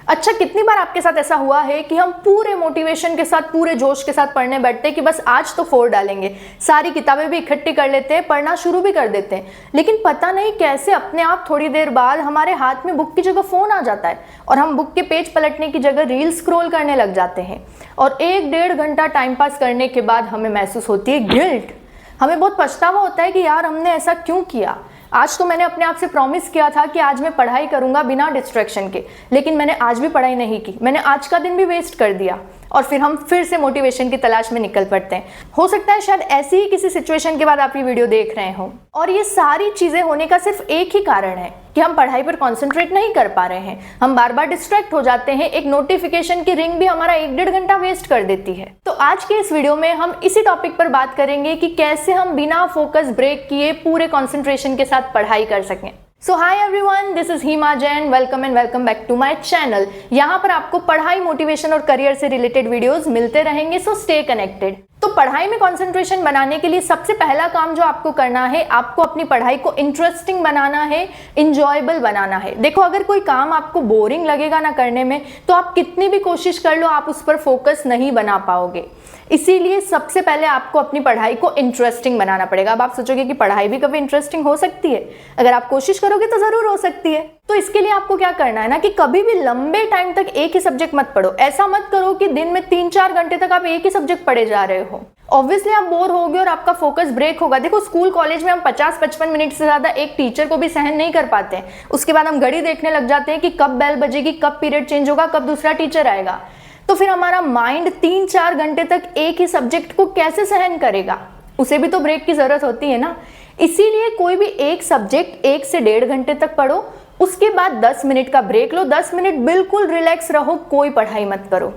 अच्छा, कितनी बार आपके साथ ऐसा हुआ है कि हम पूरे मोटिवेशन के साथ, पूरे जोश के साथ पढ़ने बैठते हैं कि बस आज तो फोड़ डालेंगे, सारी किताबें भी इकट्ठी कर लेते हैं, पढ़ना शुरू भी कर देते हैं, लेकिन पता नहीं कैसे अपने आप थोड़ी देर बाद हमारे हाथ में बुक की जगह फोन आ जाता है और हम बुक के पेज पलटने की जगह रील स्क्रॉल करने लग जाते हैं और 1-1.5 घंटा टाइम पास करने के बाद हमें महसूस होती है गिल्ट। हमें बहुत पछतावा होता है कि यार हमने ऐसा क्यों किया। आज तो मैंने अपने आप से प्रॉमिस किया था कि आज मैं पढ़ाई करूंगा बिना डिस्ट्रैक्शन के, लेकिन मैंने आज भी पढ़ाई नहीं की, मैंने आज का दिन भी वेस्ट कर दिया और फिर हम फिर से मोटिवेशन की तलाश में निकल पड़ते हैं। हो सकता है शायद ऐसी ही किसी सिचुएशन के बाद आप ये वीडियो देख रहे हो और ये सारी चीजें होने का सिर्फ एक ही कारण है कि हम पढ़ाई पर कॉन्सेंट्रेट नहीं कर पा रहे हैं। हम बार बार डिस्ट्रैक्ट हो जाते हैं, एक नोटिफिकेशन की रिंग भी हमारा 1-1.5 घंटा वेस्ट कर देती है। तो आज के इस वीडियो में हम इसी टॉपिक पर बात करेंगे कि कैसे हम बिना फोकस ब्रेक किए पूरे कॉन्सेंट्रेशन के साथ पढ़ाई कर सकें। So hi everyone, this is Hima Jain, welcome and welcome back to my channel. यहाँ पर आपको पढ़ाई, मोटिवेशन और करियर से रिलेटेड वीडियोस मिलते रहेंगे, सो स्टे कनेक्टेड। तो पढ़ाई में कंसंट्रेशन बनाने के लिए सबसे पहला काम जो आपको करना है, आपको अपनी पढ़ाई को इंटरेस्टिंग बनाना है, इंजॉयबल बनाना है। देखो, अगर कोई काम आपको बोरिंग लगेगा ना करने में, तो आप कितनी भी कोशिश कर लो, आप उस पर फोकस नहीं बना पाओगे। इसीलिए सबसे पहले आपको अपनी पढ़ाई को इंटरेस्टिंग बनाना पड़ेगा। अब आप सोचोगे कि पढ़ाई भी कभी इंटरेस्टिंग हो सकती है? अगर आप कोशिश करोगे तो जरूर हो सकती है। तो इसके लिए आपको क्या करना है ना कि कभी भी लंबे टाइम तक एक ही सब्जेक्ट मत पढ़ो। ऐसा मत करो कि दिन में 3-4 घंटे तक आप एक ही सब्जेक्ट पढ़े जा रहे हो। ऑब्वियसली आप बोर होगे और आपका फोकस ब्रेक होगा। देखो, स्कूल कॉलेज में हम 50-55 मिनट से ज्यादा एक टीचर को भी सहन नहीं कर पाते हैं। उसके बाद हम घड़ी देखने लग जाते हैं कि कब बेल बजेगी, कब पीरियड चेंज होगा, कब दूसरा टीचर आएगा। तो फिर हमारा माइंड 3-4 घंटे तक एक ही सब्जेक्ट को कैसे सहन करेगा? उसे भी तो ब्रेक की जरूरत होती है ना। इसीलिए कोई भी एक सब्जेक्ट 1 से 1.5 घंटे तक पढ़ो, उसके बाद 10 मिनट का ब्रेक लो। 10 मिनट बिल्कुल रिलैक्स रहो, कोई पढ़ाई मत करो,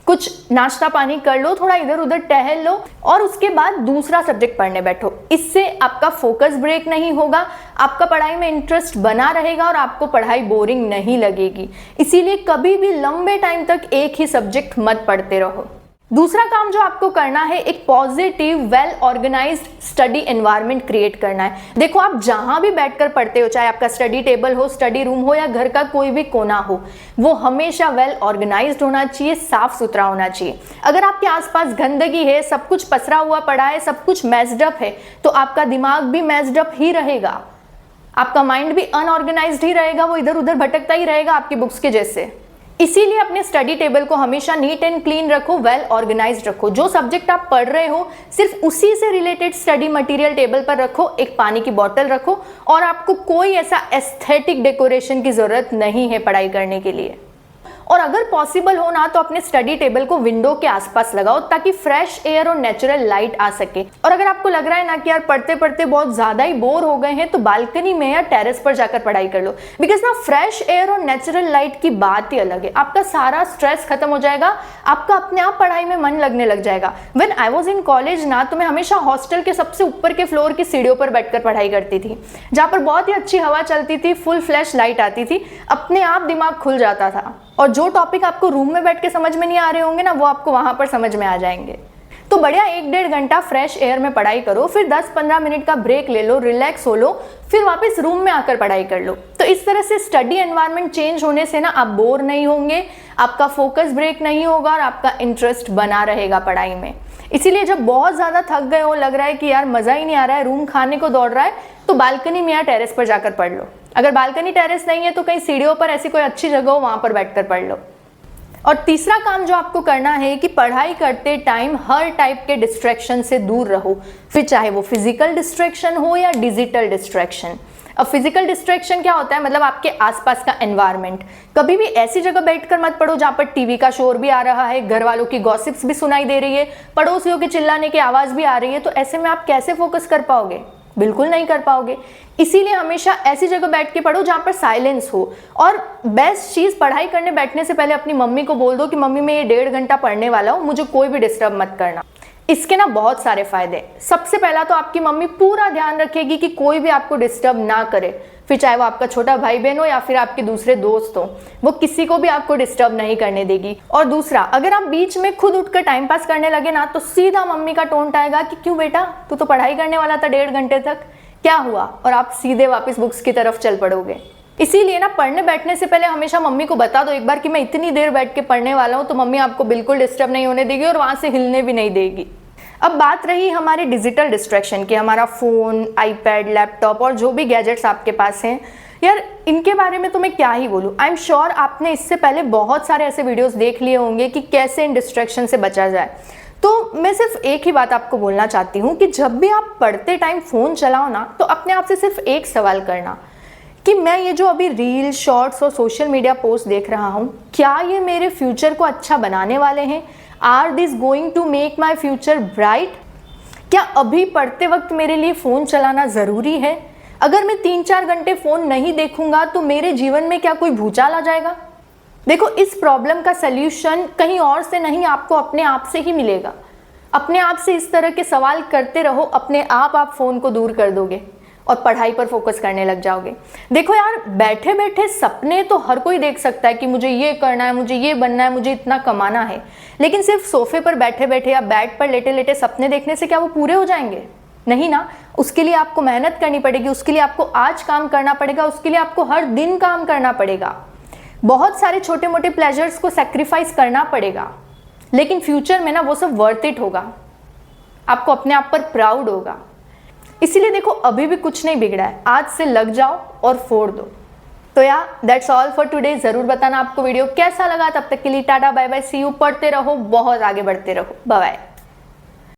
कुछ नाश्ता पानी कर लो, थोड़ा इधर उधर टहल लो और उसके बाद दूसरा सब्जेक्ट पढ़ने बैठो। इससे आपका फोकस ब्रेक नहीं होगा, आपका पढ़ाई में इंटरेस्ट बना रहेगा और आपको पढ़ाई बोरिंग नहीं लगेगी। इसीलिए कभी भी लंबे टाइम तक एक ही सब्जेक्ट मत पढ़ते रहो। दूसरा काम जो आपको करना है, एक positive, well organised study environment create करना है। देखो, आप जहां भी बैठकर पढ़ते हो, चाहे आपका स्टडी टेबल हो, स्टडी रूम हो या घर का कोई भी कोना हो, वो हमेशा वेल ऑर्गेनाइज्ड होना चाहिए, साफ सुथरा होना चाहिए। अगर आपके आसपास गंदगी है, सब कुछ पसरा हुआ पड़ा है, सब कुछ मैस्ड अप है, तो आपका दिमाग भी मैस्ड अप ही रहेगा, आपका माइंड भी अनऑर्गेनाइज्ड ही रहेगा, वो इधर उधर भटकता ही रहेगा आपकी बुक्स के जैसे। इसीलिए अपने स्टडी टेबल को हमेशा नीट एंड क्लीन रखो, वेल ऑर्गेनाइज्ड रखो। जो सब्जेक्ट आप पढ़ रहे हो, सिर्फ उसी से रिलेटेड स्टडी मटेरियल टेबल पर रखो, एक पानी की बोतल रखो और आपको कोई ऐसा एस्थेटिक डेकोरेशन की जरूरत नहीं है पढ़ाई करने के लिए। और अगर पॉसिबल हो ना, तो अपने स्टडी टेबल को विंडो के आसपास लगाओ ताकि फ्रेश एयर और नेचुरल लाइट आ सके। और अगर आपको लग रहा है ना कि यार पढ़ते पढ़ते बहुत ज्यादा ही बोर हो गए हैं, तो बालकनी में या टेरेस पर जाकर पढ़ाई कर लो। बिकॉज ना, फ्रेश एयर और नेचुरल लाइट की बात ही अलग है। आपका सारा स्ट्रेस खत्म हो जाएगा, आपका अपने आप पढ़ाई में मन लगने लग जाएगा। When I was in college ना, तो मैं हमेशा हॉस्टल के सबसे ऊपर के फ्लोर की सीढ़ियों पर बैठकर पढ़ाई करती थी, जहाँ पर बहुत ही अच्छी हवा चलती थी, फुल फ्लैश लाइट आती थी, अपने आप दिमाग खुल जाता था और जो टॉपिक आपको रूम में बैठ के समझ में नहीं आ रहे होंगे ना, वो आपको वहां पर समझ में आ जाएंगे। तो बढ़िया 1-1.5 घंटा फ्रेश एयर में पढ़ाई करो, फिर 10-15 मिनट का ब्रेक ले लो, रिलैक्स हो लो, फिर वापस रूम में आकर पढ़ाई कर लो। तो इस तरह से स्टडी एनवायरनमेंट चेंज होने से ना आप बोर नहीं होंगे, आपका फोकस ब्रेक नहीं होगा और आपका इंटरेस्ट बना रहेगा पढ़ाई में। इसीलिए जब बहुत ज्यादा थक गए हो, लग रहा है कि यार मजा ही नहीं आ रहा है, रूम खाने को दौड़ रहा है, तो बालकनी में या टेरेस पर जाकर पढ़ लो। अगर बालकनी टेरेस नहीं है तो कहीं सीढ़ियों पर ऐसी कोई अच्छी जगह हो, वहां पर बैठकर पढ़ लो। और तीसरा काम जो आपको करना है कि पढ़ाई करते टाइम हर टाइप के डिस्ट्रैक्शन से दूर रहो, फिर चाहे वो फिजिकल डिस्ट्रैक्शन हो या डिजिटल डिस्ट्रैक्शन। अब फिजिकल डिस्ट्रैक्शन क्या होता है, मतलब आपके आसपास का एनवायरनमेंट। कभी भी ऐसी जगह बैठकर मत पढ़ो जहां पर टीवी का शोर भी आ रहा है, घर वालों की गॉसिप्स भी सुनाई दे रही है, पड़ोसियों के चिल्लाने की आवाज भी आ रही है। तो ऐसे में आप कैसे फोकस कर पाओगे? बिल्कुल नहीं कर पाओगे। इसीलिए हमेशा ऐसी जगह बैठ के पढ़ो जहां पर साइलेंस हो। और बेस्ट चीज, पढ़ाई करने बैठने से पहले अपनी मम्मी को बोल दो कि मम्मी मैं ये 1.5 घंटा पढ़ने वाला हूं, मुझे कोई भी डिस्टर्ब मत करना। इसके ना बहुत सारे फायदे। सबसे पहला तो आपकी मम्मी पूरा ध्यान रखेगी कि कोई भी आपको डिस्टर्ब ना करे, फिर चाहे वो आपका छोटा भाई बहन हो या फिर आपके दूसरे दोस्त हो, वो किसी को भी आपको डिस्टर्ब नहीं करने देगी। और दूसरा, अगर आप बीच में खुद उठकर टाइम पास करने लगे ना, तो सीधा मम्मी का टोन आएगा कि क्यों बेटा, तू तो पढ़ाई करने वाला था 1.5 घंटे तक, क्या हुआ? और आप सीधे वापस बुक्स की तरफ चल पड़ोगे। इसीलिए ना पढ़ने बैठने से पहले हमेशा मम्मी को बता दो एक बार कि मैं इतनी देर बैठ के पढ़ने वाला हूँ, तो मम्मी आपको बिल्कुल डिस्टर्ब नहीं होने देगी और वहाँ से हिलने भी नहीं देगी। अब बात रही हमारे डिजिटल डिस्ट्रैक्शन की, हमारा फ़ोन, आईपैड, लैपटॉप और जो भी गैजेट्स आपके पास हैं, यार इनके बारे में तो मैं क्या ही बोलूँ। आई एम श्योर आपने इससे पहले बहुत सारे ऐसे वीडियोस देख लिए होंगे कि कैसे इन डिस्ट्रैक्शन से बचा जाए। तो मैं सिर्फ एक ही बात आपको बोलना चाहती हूँ कि जब भी आप पढ़ते टाइम फ़ोन चलाओ ना, तो अपने आप से सिर्फ एक सवाल करना कि मैं ये जो अभी रील, शॉर्ट्स और सोशल मीडिया पोस्ट देख रहा हूँ, क्या ये मेरे फ्यूचर को अच्छा बनाने वाले हैं? Are this going to make my future bright? क्या अभी पढ़ते वक्त मेरे लिए फ़ोन चलाना ज़रूरी है? अगर मैं 3-4 घंटे फ़ोन नहीं देखूंगा तो मेरे जीवन में क्या कोई भूचाल आ जाएगा? देखो, इस प्रॉब्लम का सल्यूशन कहीं और से नहीं, आपको अपने आप से ही मिलेगा। अपने आप से इस तरह के सवाल करते रहो, अपने आप फ़ोन को दूर कर दोगे और पढ़ाई पर फोकस करने लग जाओगे। देखो यार, बैठे बैठे सपने तो हर कोई देख सकता है कि मुझे ये करना है, मुझे ये बनना है, मुझे इतना कमाना है, लेकिन सिर्फ सोफे पर बैठे बैठे या बेड पर लेटे लेटे सपने देखने से क्या वो पूरे हो जाएंगे? नहीं ना। उसके लिए आपको मेहनत करनी पड़ेगी, उसके लिए आपको आज काम करना पड़ेगा, उसके लिए आपको हर दिन काम करना पड़ेगा, बहुत सारे छोटे मोटे प्लेजर्स को सेक्रीफाइस करना पड़ेगा, लेकिन फ्यूचर में ना वो सब वर्थ इट होगा। आपको अपने आप पर प्राउड होगा। इसीलिए देखो, अभी भी कुछ नहीं बिगड़ा है, आज से लग जाओ और फोड़ दो। तो यार दैट्स ऑल फॉर टुडे। जरूर बताना आपको वीडियो कैसा लगा। तब तक के लिए tata bye bye, see you. पढ़ते रहो, बहुत आगे बढ़ते रहो। Bye bye.